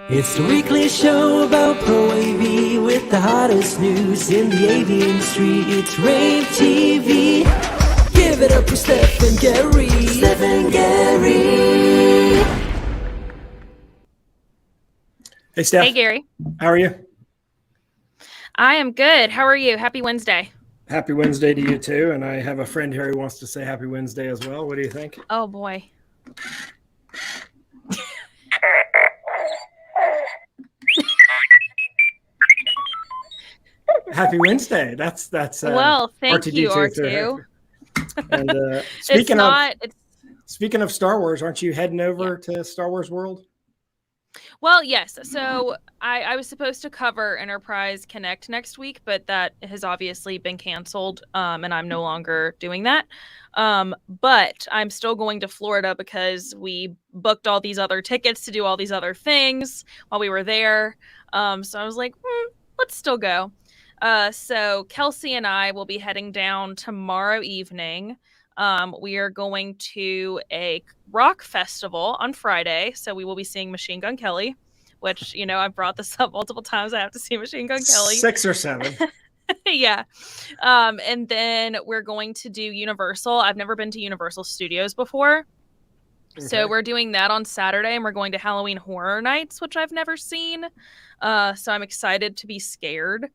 It's the weekly show about Pro AV with the hottest news in the AV industry. It's rAVe TV. Give it up for Steph and Gary. Steph and Gary. Hey, Steph. Hey, Gary. How are you? I am good. How are you? Happy Wednesday. Happy Wednesday to you, too. And I have a friend here who wants to say happy Wednesday as well. What do you think? Oh, boy. Happy Wednesday. That's well, thank R2D2 you, R2. And speaking of Star Wars, aren't you heading over to Star Wars World? Well, yes. So I was supposed to cover Enterprise Connect next week, but that has obviously been canceled, and I'm no longer doing that. But I'm still going to Florida because we booked all these other tickets to do all these other things while we were there. So I was like, let's still go. So Kelsey and I will be heading down tomorrow evening. We are going to a rock festival on Friday. So we will be seeing Machine Gun Kelly, which, you know, I've brought this up multiple times. I have to see Machine Gun Kelly. 6 or 7. Yeah. And then we're going to do Universal. I've never been to Universal Studios before. Okay. So we're doing that on Saturday, and we're going to Halloween Horror Nights, which I've never seen. So I'm excited to be scared.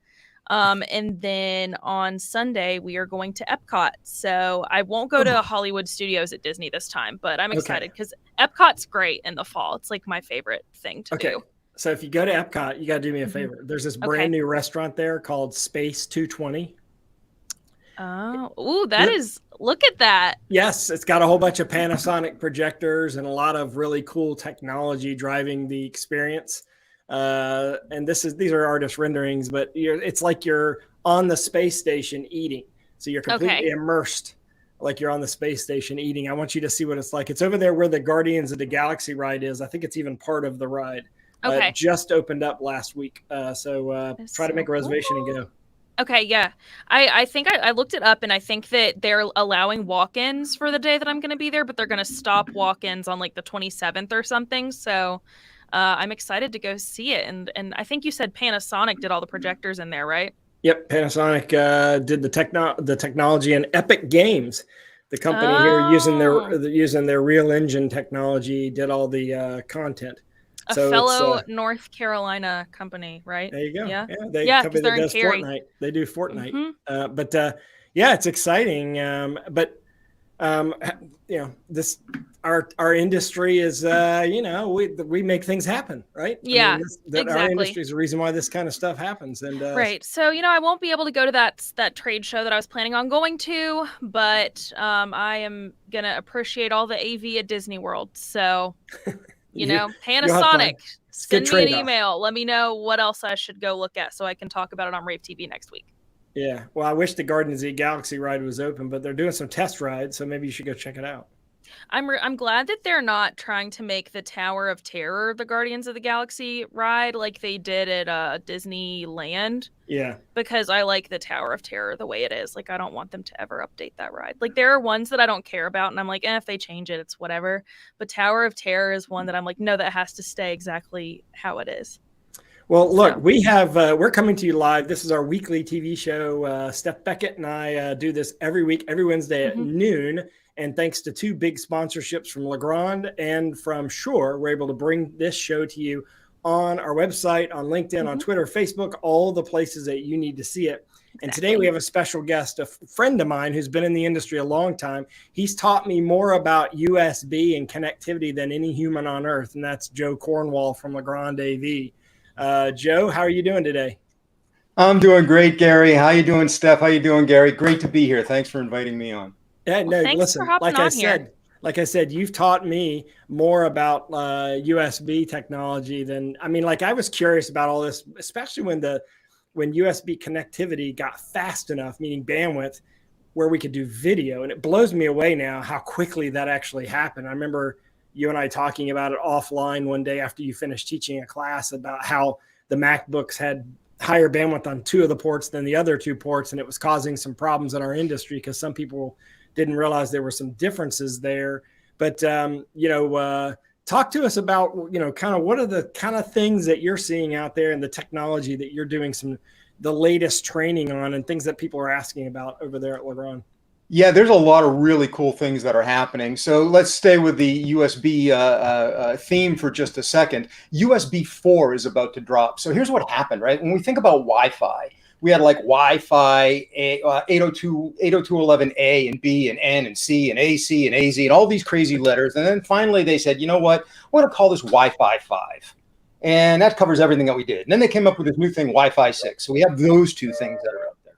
And then on Sunday, we are going to Epcot. So I won't go to Hollywood Studios at Disney this time, but I'm excited because Epcot's great in the fall. It's like my favorite thing to do. So if you go to Epcot, you got to do me a favor. There's this brand new restaurant there called Space 220. Oh, look at that. Yes, it's got a whole bunch of Panasonic projectors and a lot of really cool technology driving the experience. And these are artist renderings, but it's like you're on the space station eating. So you're completely immersed, like you're on the space station eating. I want you to see what it's like. It's over there where the Guardians of the Galaxy ride is. I think it's even part of the ride. It just opened up last week. So try to make a reservation and go. Okay, yeah. I think I looked it up, and I think that they're allowing walk-ins for the day that I'm going to be there, but they're going to stop walk-ins on like the 27th or something. So I'm excited to go see it. And I think you said Panasonic did all the projectors in there, right? Yep. Panasonic did the technology, and Epic Games, the company here using their Real Engine technology, did all the content. A fellow North Carolina company, right? There you go. Yeah. They does Fortnite. They do Fortnite. Mm-hmm. But it's exciting. Our industry is, we make things happen, right? Yeah, exactly. Our industry is the reason why this kind of stuff happens. And right. So, I won't be able to go to that trade show that I was planning on going to, but I am going to appreciate all the AV at Disney World. So, Panasonic, send me an email. Let me know what else I should go look at so I can talk about it on rAVe TV next week. Yeah. Well, I wish the Guardians of the Galaxy ride was open, but they're doing some test rides, so maybe you should go check it out. I'm glad that they're not trying to make the Tower of Terror the Guardians of the Galaxy ride like they did at Disneyland. Yeah. Because I like the Tower of Terror the way it is. Like, I don't want them to ever update that ride. Like, there are ones that I don't care about, and I'm like, if they change it, it's whatever. But Tower of Terror is one that I'm like, no, that has to stay exactly how it is. Well, look, we're coming to you live. This is our weekly TV show. Steph Beckett and I do this every week, every Wednesday at noon. And thanks to 2 big sponsorships from Legrand and from Shure, we're able to bring this show to you on our website, on LinkedIn, on Twitter, Facebook, all the places that you need to see it. Exactly. And today we have a special guest, a friend of mine who's been in the industry a long time. He's taught me more about USB and connectivity than any human on earth, and that's Joe Cornwall from Legrand AV. Joe, how are you doing today? I'm doing great, Gary. How you doing, Steph? How you doing, Gary? Great to be here. Thanks for inviting me on. Yeah, no, listen, like I said, you've taught me more about USB technology than, I was curious about all this, especially when USB connectivity got fast enough, meaning bandwidth, where we could do video. And it blows me away now how quickly that actually happened. I remember you and I talking about it offline one day after you finished teaching a class about how the MacBooks had higher bandwidth on 2 of the ports than the other 2 ports. And it was causing some problems in our industry because some people didn't realize there were some differences there. But, talk to us about, kind of what are the kind of things that you're seeing out there and the technology that you're doing the latest training on and things that people are asking about over there at Legrand. Yeah, there's a lot of really cool things that are happening. So let's stay with the USB theme for just a second. USB 4 is about to drop. So here's what happened, right? When we think about Wi-Fi, we had like Wi-Fi 802.11a and B and N and C and AC and AZ and all these crazy letters. And then finally they said, you know what? We're going to call this Wi-Fi 5. And that covers everything that we did. And then they came up with this new thing, Wi-Fi 6. So we have those two things that are out there.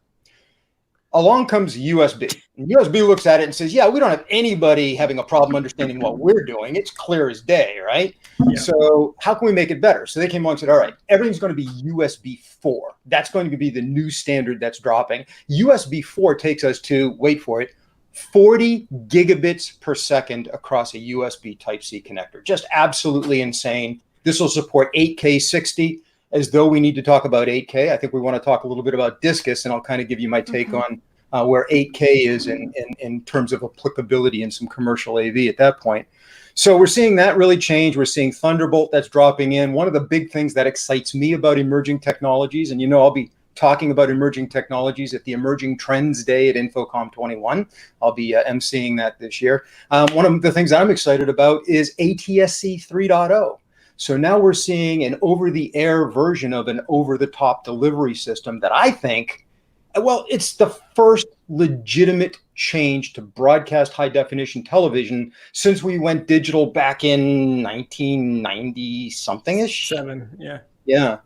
Along comes USB. And USB looks at it and says, yeah, we don't have anybody having a problem understanding what we're doing. It's clear as day, right? Yeah. So how can we make it better? So they came along and said, all right, everything's going to be USB 4. That's going to be the new standard that's dropping. USB 4 takes us to, wait for it, 40 gigabits per second across a USB Type-C connector. Just absolutely insane. This will support 8K 60, as though we need to talk about 8K. I think we want to talk a little bit about Discus, and I'll kind of give you my take on where 8K is in terms of applicability in some commercial AV at that point. So we're seeing that really change. We're seeing Thunderbolt that's dropping in. One of the big things that excites me about emerging technologies, and I'll be talking about emerging technologies at the Emerging Trends Day at InfoComm 21. I'll be emceeing that this year. One of the things I'm excited about is ATSC 3.0. So now we're seeing an over-the-air version of an over-the-top delivery system that I think, well, it's the first legitimate change to broadcast high-definition television since we went digital back in 1990-something-ish. 7, yeah. Yeah.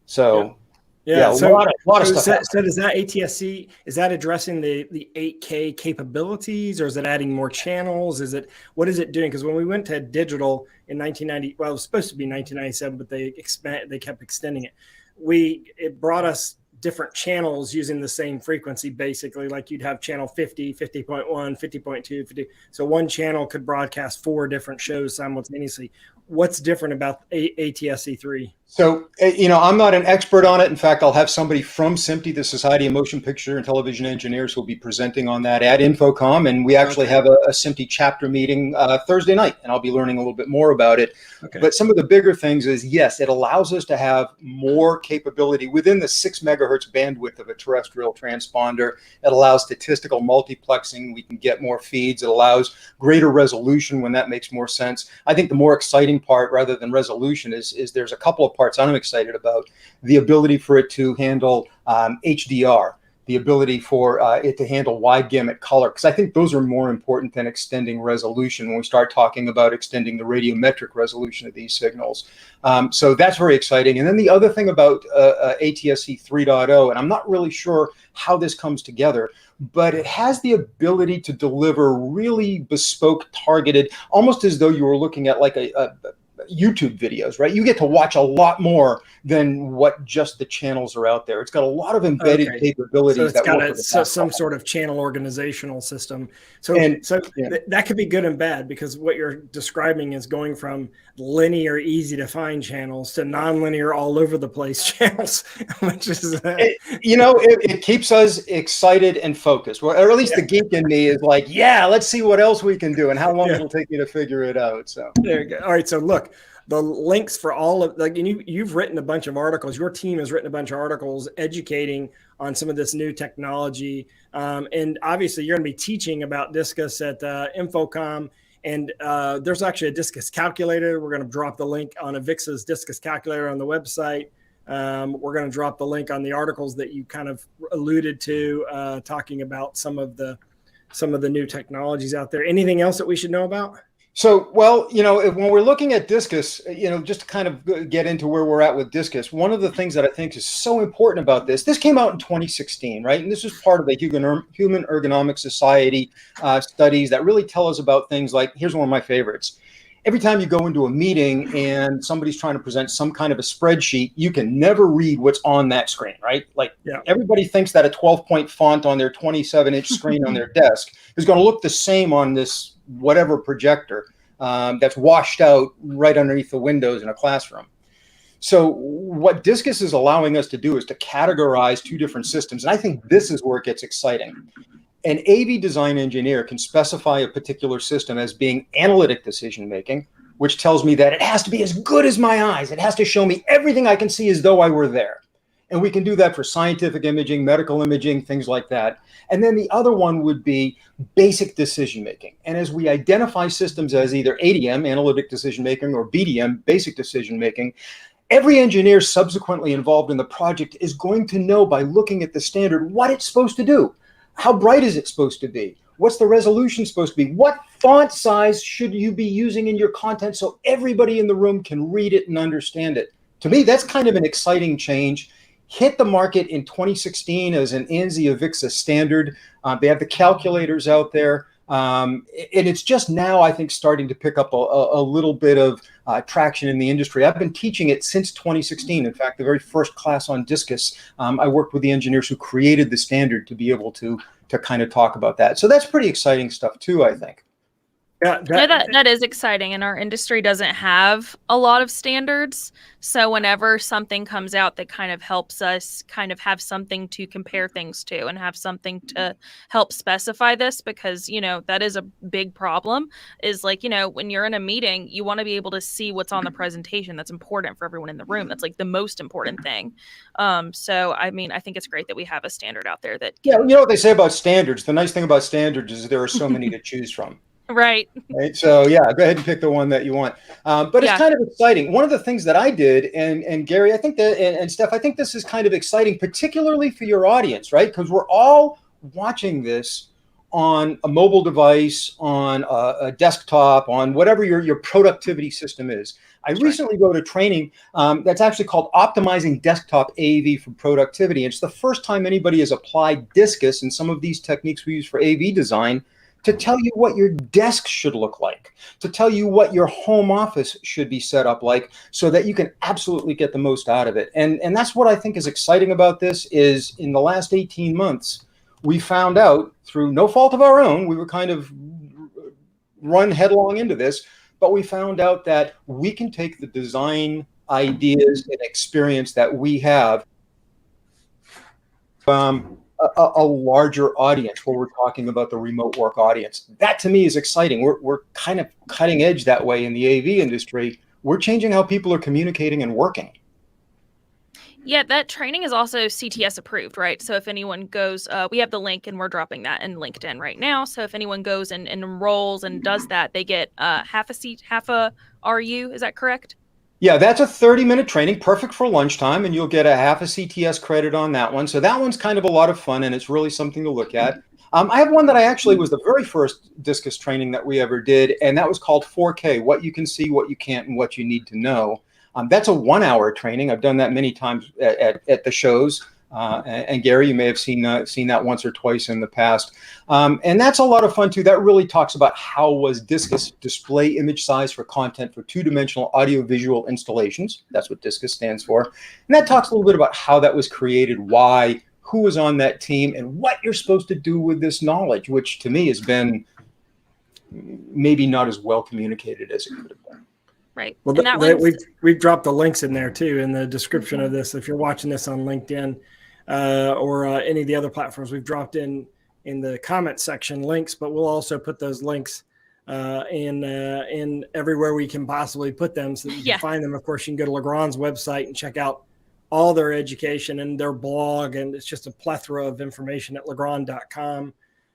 So... Yeah, so a lot of stuff. So does that ATSC, is that addressing the 8K capabilities, or is it adding more channels? What is it doing? Because when we went to digital in 1990, well, it was supposed to be 1997, but they kept extending it. It brought us different channels using the same frequency, basically. Like you'd have channel 50, 50.1, 50.2, 50. So one channel could broadcast 4 different shows simultaneously. What's different about ATSC 3? So, I'm not an expert on it. In fact, I'll have somebody from SMPTE, the Society of Motion Picture and Television Engineers, who will be presenting on that at InfoComm. And we actually have a SMPTE chapter meeting Thursday night, and I'll be learning a little bit more about it. Okay. But some of the bigger things is, yes, it allows us to have more capability within the 6 megahertz bandwidth of a terrestrial transponder. It allows statistical multiplexing. We can get more feeds. It allows greater resolution when that makes more sense. I think the more exciting part, rather than resolution, is there's a couple of parts I'm excited about. The ability for it to handle HDR, the ability for it to handle wide gamut color, because I think those are more important than extending resolution when we start talking about extending the radiometric resolution of these signals. So that's very exciting. And then the other thing about ATSC 3.0, and I'm not really sure how this comes together, but it has the ability to deliver really bespoke, targeted, almost as though you were looking at like a YouTube videos, right? You get to watch a lot more than what just the channels are out there. It's got a lot of embedded capabilities. So it's got some sort of channel organizational system. That could be good and bad, because what you're describing is going from linear, easy to find channels to nonlinear, all over the place channels, which is it keeps us excited and focused. Or at least the geek in me is like, yeah, let's see what else we can do and how long it'll take me to figure it out. So there you go. All right, so look, the links for all of, like, you've written a bunch of articles. Your team has written a bunch of articles educating on some of this new technology. And obviously you're going to be teaching about Discus at InfoComm. And there's actually a Discus calculator. We're going to drop the link on Avixa's Discus calculator on the website. We're going to drop the link on the articles that you kind of alluded to, talking about some of the new technologies out there. Anything else that we should know about? So, well, when we're looking at Discus, just to kind of get into where we're at with Discus, one of the things that I think is so important about this came out in 2016, right? And this is part of the Human Ergonomic Society studies that really tell us about things like, here's one of my favorites. Every time you go into a meeting and somebody's trying to present some kind of a spreadsheet, you can never read what's on that screen, right? Like everybody thinks that a 12-point font on their 27-inch screen on their desk is going to look the same on this whatever projector that's washed out right underneath the windows in a classroom. So what Discus is allowing us to do is to categorize 2 different systems. And I think this is where it gets exciting. An AV design engineer can specify a particular system as being analytic decision-making, which tells me that it has to be as good as my eyes. It has to show me everything I can see as though I were there. And we can do that for scientific imaging, medical imaging, things like that. And then the other one would be basic decision making. And as we identify systems as either ADM, analytic decision making, or BDM, basic decision making, every engineer subsequently involved in the project is going to know by looking at the standard what it's supposed to do. How bright is it supposed to be? What's the resolution supposed to be? What font size should you be using in your content so everybody in the room can read it and understand it? To me, that's kind of an exciting change. Hit the market in 2016 as an ANSI Avixa standard. They have the calculators out there. And it's just now, I think, starting to pick up a little bit of traction in the industry. I've been teaching it since 2016. In fact, the very first class on Discus, I worked with the engineers who created the standard to be able to kind of talk about that. So that's pretty exciting stuff too, I think. Yeah, that is exciting, and our industry doesn't have a lot of standards. So whenever something comes out that kind of helps us kind of have something to compare things to and have something to help specify this, because, you know, that is a big problem, is like, you know, when you're in a meeting, you want to be able to see what's on the presentation. That's important for everyone in the room. That's like the most important thing. So, I mean, I think it's great that we have a standard out there that you know what they say about standards. The nice thing about standards is there are so many to choose from. Right. So yeah, go ahead and pick the one that you want. But it's kind of exciting. One of the things that I did, and Gary, I think that, and Steph, I think this is kind of exciting, particularly for your audience, right? Because we're all watching this on a mobile device, on a desktop, on whatever your productivity system is. I recently wrote a training that's actually called Optimizing Desktop AV for Productivity. It's the first time anybody has applied Discus and some of these techniques we use for AV design to tell you what your desk should look like, to tell you what your home office should be set up like, so that you can absolutely get the most out of it. And that's what I think is exciting about this, is in the last 18 months, we found out, through no fault of our own, we were kind of run headlong into this, but we found out that we can take the design ideas and experience that we have a larger audience, where we're talking about the remote work audience. That to me is exciting. We're kind of cutting edge that way in the AV industry. We're changing how people are communicating and working. Yeah, that training is also CTS approved, right? So if anyone goes, we have the link and we're dropping that in LinkedIn right now. So if anyone goes and enrolls and does that, they get half a RU. Is that correct? Yeah, that's a 30-minute training, perfect for lunchtime, and you'll get a half a CTS credit on that one. So that one's kind of a lot of fun, and it's really something to look at. I have one that I actually was the very first Discus training that we ever did, and that was called 4K, What You Can See, What You Can't, and What You Need to Know. That's a 1-hour training. I've done that many times at the shows. And Gary, you may have seen that once or twice in the past. And that's a lot of fun too. That really talks about how was Discus display image size for content for two-dimensional audiovisual installations. That's what Discus stands for. And that talks a little bit about how that was created, why, who was on that team, and what you're supposed to do with this knowledge, which to me has been maybe not as well communicated as it could have been. Right. Well, we've dropped the links in there too in the description of this. If you're watching this on LinkedIn or any of the other platforms, we've dropped in the comment section links, but we'll also put those links in everywhere we can possibly put them, so that you can find them. Of course, you can go to Legrand's website and check out all their education and their blog, and it's just a plethora of information at legrand.com.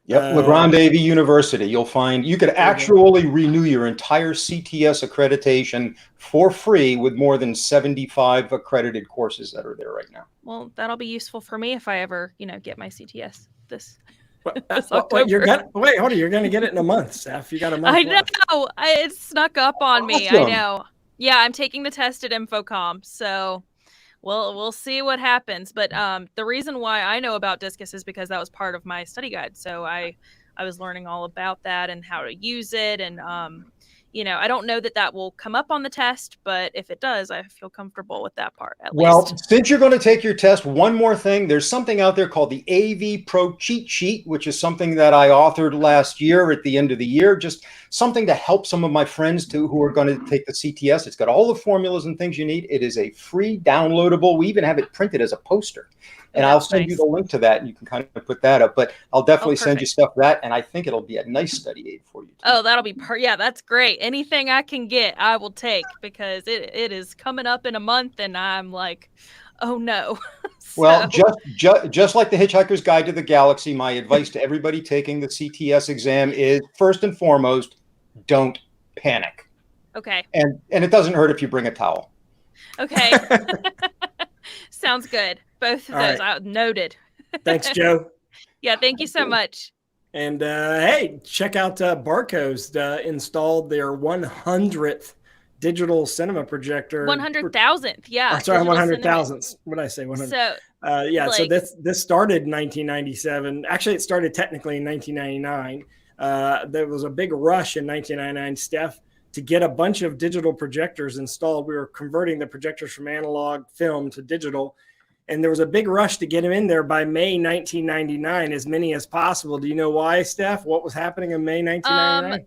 Yep, Legrand AV University. You'll find you could actually renew your entire CTS accreditation for free with more than 75 accredited courses that are there right now. Well, that'll be useful for me if I ever, get my CTS this October. You're going to get it in a month, Steph. You got a month. I know. It snuck up on me. I know. Yeah, I'm taking the test at Infocom, so we'll see what happens. But the reason why I know about Discus is because that was part of my study guide. So I was learning all about that and how to use it. And, I don't know that will come up on the test, but if it does, I feel comfortable with that part at least. Since you're going to take your test, one more thing. There's something out there called the AV Pro Cheat Sheet, which is something that I authored last year at the end of the year. Just something to help some of my friends who are going to take the CTS. It's got all the formulas and things you need. It is a free downloadable. We even have it printed as a poster. And Oh, I'll that's send you nice. the link to that, and you can kind of put that up. But I'll definitely send you perfect. stuff for that, and I think it'll be a nice study aid for you. Oh, that'll be yeah, that's great. Anything I can get, I will take, because it is coming up in a month, and I'm like, oh no. Well, just like the Hitchhiker's Guide to the Galaxy, my advice to everybody taking the CTS exam is, first and foremost, don't panic. Okay. And it doesn't hurt if you bring a towel. Okay. Sounds good. Both of All those. right. Noted. Thanks, Joe. Yeah, thank you so much. And hey, check out Barco's installed their 100th digital cinema projector. 100,000th. Yeah. Oh, sorry, digital 100,000. What did I say? 100. So Yeah. So like- this started in 1997. Actually, it started technically in 1999. There was a big rush in 1999, Steph, to get a bunch of digital projectors installed. We were converting the projectors from analog film to digital. And there was a big rush to get them in there by May 1999, as many as possible. Do you know why, Steph? What was happening in May 1999?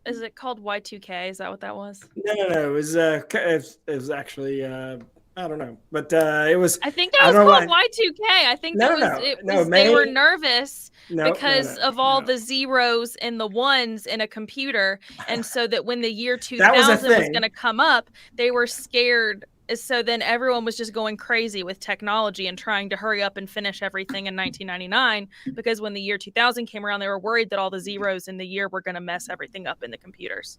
Is it called Y2K? Is that what that was? No. It was actually I don't know, but it was. I think that was called Y2K. I think they were nervous because of all the zeros and the ones in a computer, and so that when the year 2000 was going to come up, they were scared. So then everyone was just going crazy with technology and trying to hurry up and finish everything in 1999, because when the year 2000 came around, they were worried that all the zeros in the year were going to mess everything up in the computers.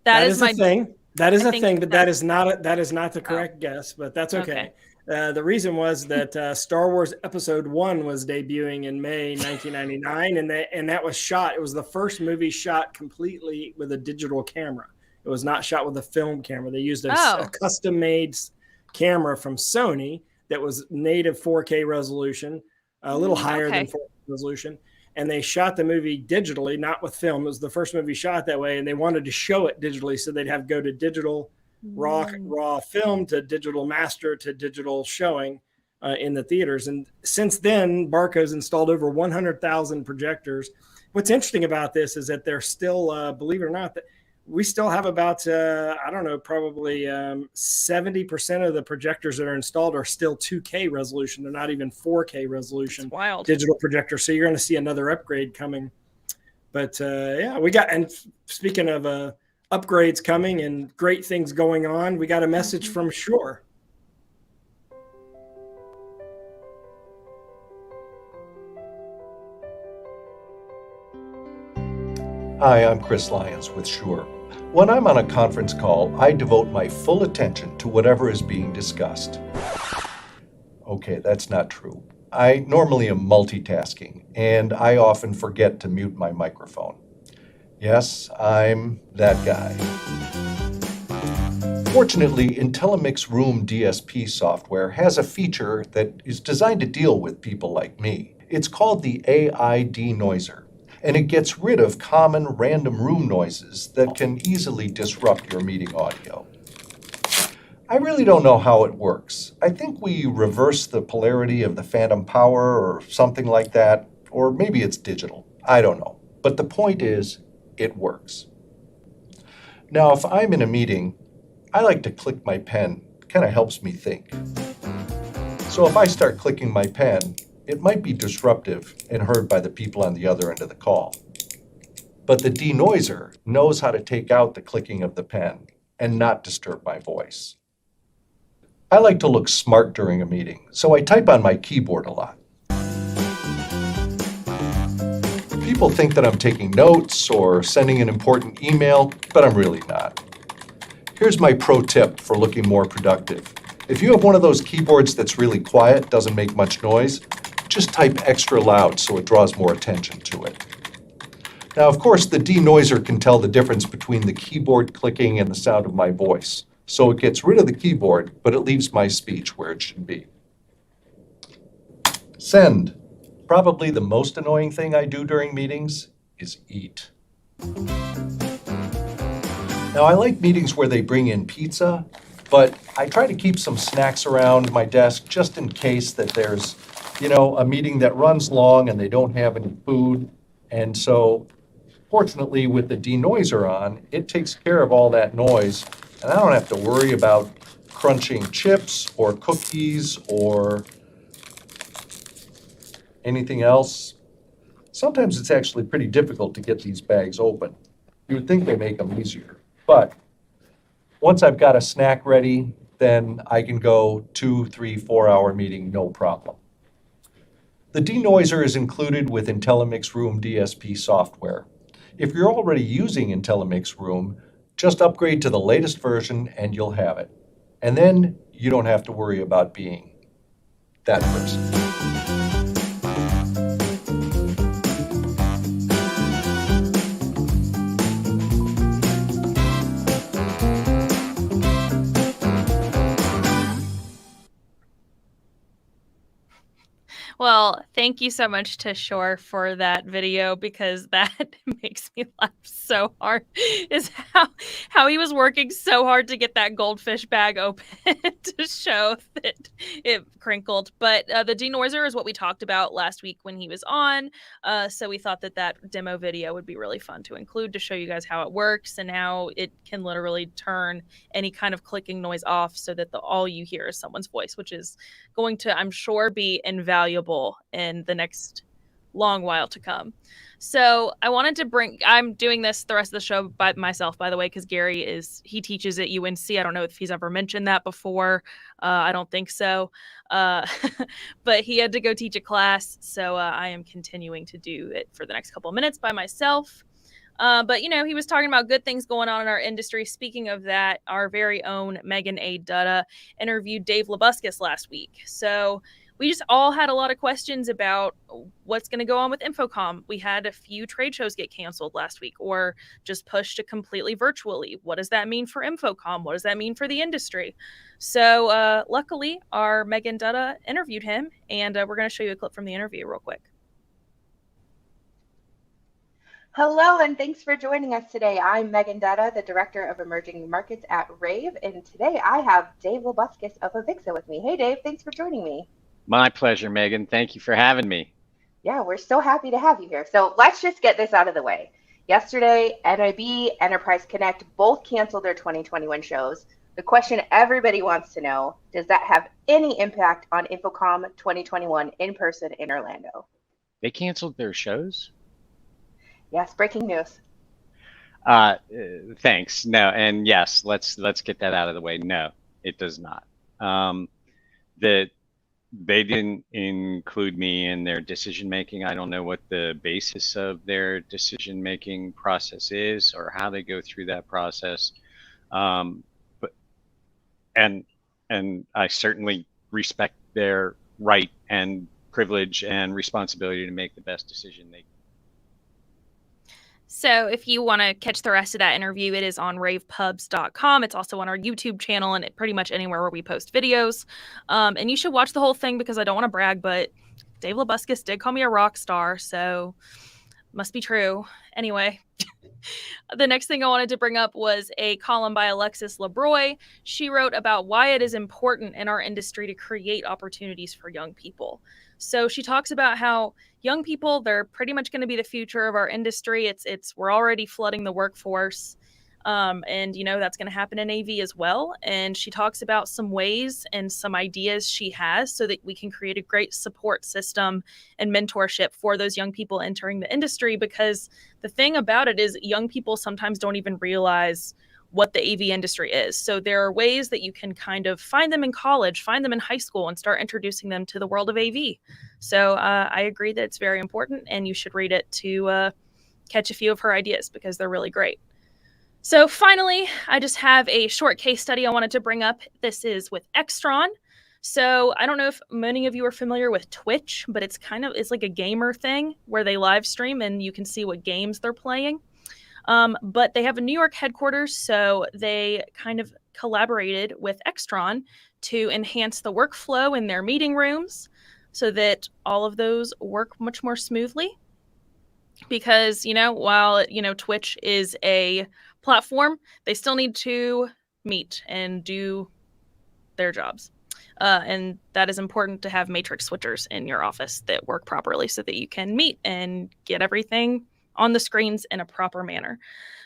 That is a thing. That is a thing, but that is not the correct guess, but that's okay. The reason was that Star Wars Episode 1 was debuting in May 1999, and that was shot. It was the first movie shot completely with a digital camera. It was not shot with a film camera. They used a custom-made camera from Sony that was native 4K resolution, a little higher than 4K resolution. And they shot the movie digitally, not with film. It was the first movie shot that way, and they wanted to show it digitally, so they'd have go to digital raw film to digital master to digital showing in the theaters. And since then, Barco's installed over 100,000 projectors. What's interesting about this is that they're still, believe it or not, that we still have about, probably 70% of the projectors that are installed are still 2K resolution. They're not even 4K resolution. That's wild. Digital projector. So you're going to see another upgrade coming. But and speaking of upgrades coming and great things going on, we got a message from Shure. Hi, I'm Chris Lyons with Shure. When I'm on a conference call, I devote my full attention to whatever is being discussed. Okay, that's not true. I normally am multitasking, and I often forget to mute my microphone. Yes, I'm that guy. Fortunately, IntelliMix Room DSP software has a feature that is designed to deal with people like me. It's called the AI denoiser, and it gets rid of common random room noises that can easily disrupt your meeting audio. I really don't know how it works. I think we reverse the polarity of the phantom power or something like that, or maybe it's digital. I don't know. But the point is, it works. Now, if I'm in a meeting, I like to click my pen. It kind of helps me think. So if I start clicking my pen, it might be disruptive and heard by the people on the other end of the call. But the denoiser knows how to take out the clicking of the pen and not disturb my voice. I like to look smart during a meeting, so I type on my keyboard a lot. People think that I'm taking notes or sending an important email, but I'm really not. Here's my pro tip for looking more productive. If you have one of those keyboards that's really quiet, doesn't make much noise, just type extra loud so it draws more attention to it. Now, of course, the denoiser can tell the difference between the keyboard clicking and the sound of my voice. So it gets rid of the keyboard, but it leaves my speech where it should be. Send. Probably the most annoying thing I do during meetings is eat. Now, I like meetings where they bring in pizza, but I try to keep some snacks around my desk just in case that there's, a meeting that runs long and they don't have any food. And so, fortunately, with the denoiser on, it takes care of all that noise, and I don't have to worry about crunching chips or cookies or anything else. Sometimes it's actually pretty difficult to get these bags open. You would think they make them easier. But once I've got a snack ready, then I can go 2, 3, 4-hour meeting, no problem. The denoiser is included with IntelliMix Room DSP software. If you're already using IntelliMix Room, just upgrade to the latest version and you'll have it. And then you don't have to worry about being that person. Well, thank you so much to Shore for that video, because that makes me laugh so hard. Is how he was working so hard to get that goldfish bag open to show that it crinkled. But the denoiser is what we talked about last week when he was on. So we thought that demo video would be really fun to include to show you guys how it works and how it can literally turn any kind of clicking noise off so that all you hear is someone's voice, which is going to, I'm sure, be invaluable in the next long while to come. So I wanted to I'm doing this the rest of the show by myself, by the way, because Gary he teaches at UNC. I don't know if he's ever mentioned that before. I don't think so. But he had to go teach a class. So I am continuing to do it for the next couple of minutes by myself. But, he was talking about good things going on in our industry. Speaking of that, our very own Megan A. Dutta interviewed Dave Labuscus last week. So we just all had a lot of questions about what's going to go on with Infocom. We had a few trade shows get canceled last week or just pushed to completely virtually. What does that mean for Infocom? What does that mean for the industry? So luckily, our Megan Dutta interviewed him, and we're going to show you a clip from the interview real quick. Hello, and thanks for joining us today. I'm Megan Dutta, the Director of Emerging Markets at rAVe, and today I have Dave Labuscus of Avixa with me. Hey, Dave, thanks for joining me. My pleasure, Megan. Thank you for having me. Yeah, we're so happy to have you here. So let's just get this out of the way. Yesterday, NIB, Enterprise Connect both canceled their 2021 shows. The question everybody wants to know, does that have any impact on Infocom 2021 in person in Orlando? They canceled their shows? Yes, breaking news. Thanks. No, and yes, let's get that out of the way. No, it does not. They didn't include me in their decision making. I don't know what the basis of their decision making process is or how they go through that process. But I certainly respect their right and privilege and responsibility to make the best decision they can. So if you want to catch the rest of that interview, it is on ravepubs.com. It's also on our YouTube channel and pretty much anywhere where we post videos. And you should watch the whole thing because I don't want to brag, but Dave Labuscus did call me a rock star, so must be true. Anyway, the next thing I wanted to bring up was a column by Alexis Lebroy. She wrote about why it is important in our industry to create opportunities for young people. So she talks about how young people, they're pretty much going to be the future of our industry. We're already flooding the workforce. And that's going to happen in AV as well. And she talks about some ways and some ideas she has so that we can create a great support system and mentorship for those young people entering the industry. Because the thing about it is young people sometimes don't even realize what the AV industry is. So there are ways that you can kind of find them in college, find them in high school, and start introducing them to the world of AV. So I agree that it's very important, and you should read it to catch a few of her ideas because they're really great. So finally, I just have a short case study I wanted to bring up. This is with Extron. So I don't know if many of you are familiar with Twitch, but it's like a gamer thing where they live stream and you can see what games they're playing. But they have a New York headquarters, so they kind of collaborated with Extron to enhance the workflow in their meeting rooms so that all of those work much more smoothly. Because, while, Twitch is a platform, they still need to meet and do their jobs. And that is important to have matrix switchers in your office that work properly so that you can meet and get everything on the screens in a proper manner.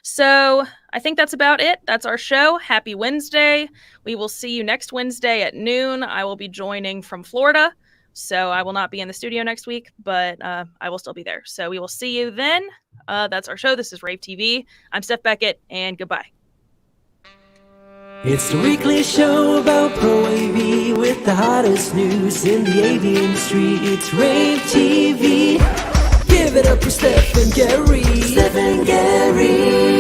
So I think that's about it. That's our show. Happy Wednesday. We will see you next Wednesday at noon. I will be joining from Florida, so I will not be in the studio next week, but I will still be there. So we will see you then. That's our show. This is rAVe TV. I'm Steph Beckett, and goodbye. It's the weekly show about Pro AV with the hottest news in the AV industry. It's rAVe TV. Give it up for Steph and Gary. Steph and Gary.